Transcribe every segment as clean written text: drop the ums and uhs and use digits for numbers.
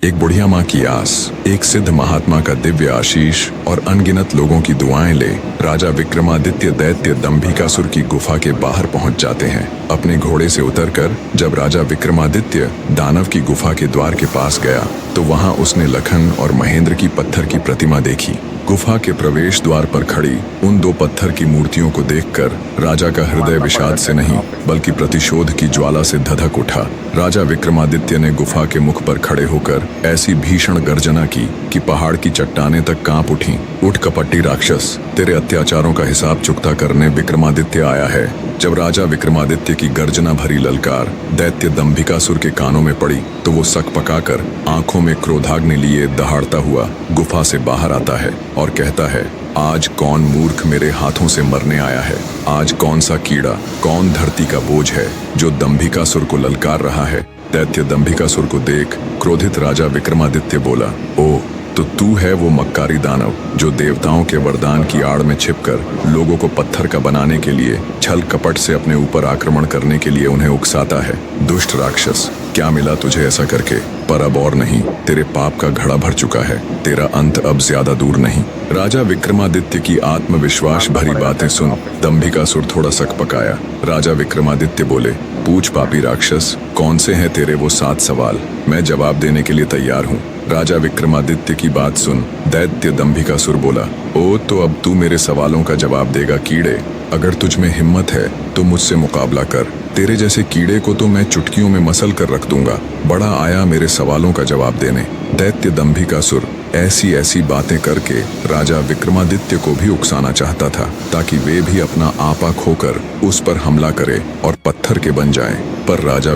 एक बुढ़िया माँ की आस, एक सिद्ध महात्मा का दिव्य आशीष और अनगिनत लोगों की दुआएं ले राजा विक्रमादित्य दैत्य दंभिकासुर की गुफा के बाहर पहुंच जाते हैं। अपने घोड़े से उतरकर जब राजा विक्रमादित्य दानव की गुफा के द्वार के पास गया तो वहां उसने लखन और महेंद्र की पत्थर की प्रतिमा देखी। गुफा के प्रवेश द्वार पर खड़ी उन दो पत्थर की मूर्तियों को देखकर राजा का हृदय विषाद से नहीं बल्कि प्रतिशोध की ज्वाला से धधक उठा। राजा विक्रमादित्य ने गुफा के मुख पर खड़े होकर ऐसी भीषण गर्जना की कि पहाड़ की चट्टानें तक कांप उठीं। उठ कपटी राक्षस, तेरे अत्याचारों का हिसाब चुकता करने विक्रमादित्य आया है। जब राजा विक्रमादित्य की गर्जना भरी ललकार दैत्य दंभिकासुर के कानों में पड़ी तो वो सक पकाकर आंखों में क्रोधाग्नि लिए दहाड़ता हुआ गुफा से बाहर आता है और कहता है, आज कौन मूर्ख मेरे हाथों से मरने आया है? आज कौन सा कीड़ा, कौन धरती का बोझ है जो दंभिकासुर को ललकार रहा है? दैत्य दंभिकासुर को देख क्रोधित राजा विक्रमादित्य बोला, ओ तो तू है वो मक्कारी दानव जो देवताओं के वरदान की आड़ में छिपकर लोगों को पत्थर का बनाने के लिए छल कपट से अपने ऊपर आक्रमण करने के लिए उन्हें उकसाता है। दुष्ट राक्षस, क्या मिला तुझे ऐसा करके? पर अब और नहीं, तेरे पाप का घड़ा भर चुका है, तेरा अंत अब ज्यादा दूर नहीं। राजा विक्रमादित्य की आत्मविश्वास भरी बातें सुन दंभिकासुर थोड़ा सक पकाया। राजा विक्रमादित्य बोले, पूछ पापी राक्षस, कौन से हैं तेरे वो 7 सवाल? मैं जवाब देने के लिए तैयार हूँ। राजा विक्रमादित्य की बात सुन दैत्य दंभिकासुर बोला, ओ तो अब तू मेरे सवालों का जवाब देगा कीड़े। अगर तुझ में हिम्मत है तो मुझसे मुकाबला कर। तेरे जैसे कीड़े को तो मैं चुटकियों में मसल कर रख दूंगा। बड़ा आया मेरे सवालों का जवाब देने। दैत्य दंभिकासुर ऐसी ऐसी बातें करके राजा विक्रमादित्य को भी उकसाना चाहता था ताकि वे भी अपना आपा खोकर उस पर हमला करे और पत्थर के बन जाएं। पर राजा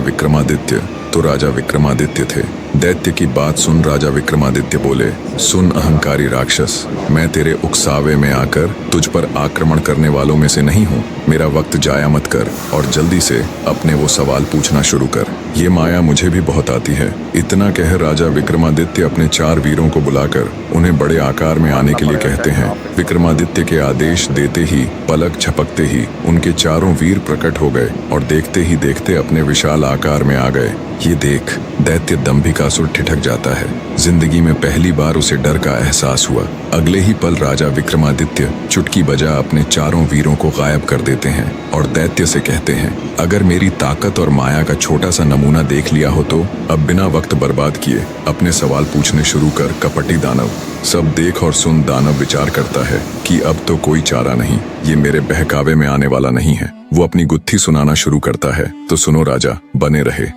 विक्रमादित्य थे। दैत्य की बात सुन राजा विक्रमादित्य बोले, सुन अहंकारी राक्षस, मैं तेरे उकसावे में आकर तुझ पर आक्रमण करने वालों में से नहीं हूँ। मेरा वक्त जाया मत कर और जल्दी से अपने वो सवाल पूछना शुरू कर। ये माया मुझे भी बहुत आती है। इतना कह राजा विक्रमादित्य अपने 4 वीरों को बुलाकर उन्हें बड़े आकार में आने के लिए कहते हैं। विक्रमादित्य के आदेश देते ही पलक झपकते ही उनके 4 वीर प्रकट हो गए और देखते ही देखते अपने विशाल आकार में आ गए। ये देख दैत्य दंभिकासुर ठिठक जाता है। जिंदगी में पहली बार उसे डर का एहसास हुआ। अगले ही पल राजा विक्रमादित्य चुटकी बजा अपने 4 वीरों को गायब कर देते हैं और दैत्य से कहते हैं, अगर मेरी ताकत और माया का छोटा सा नमूना देख लिया हो तो अब बिना वक्त बर्बाद किए अपने सवाल पूछने शुरू कर कपटी दानव। सब देख और सुन दानव विचार करता है कि अब तो कोई चारा नहीं, ये मेरे बहकावे में आने वाला नहीं है। वो अपनी गुत्थी सुनाना शुरू करता है। तो सुनो राजा, बने रहे।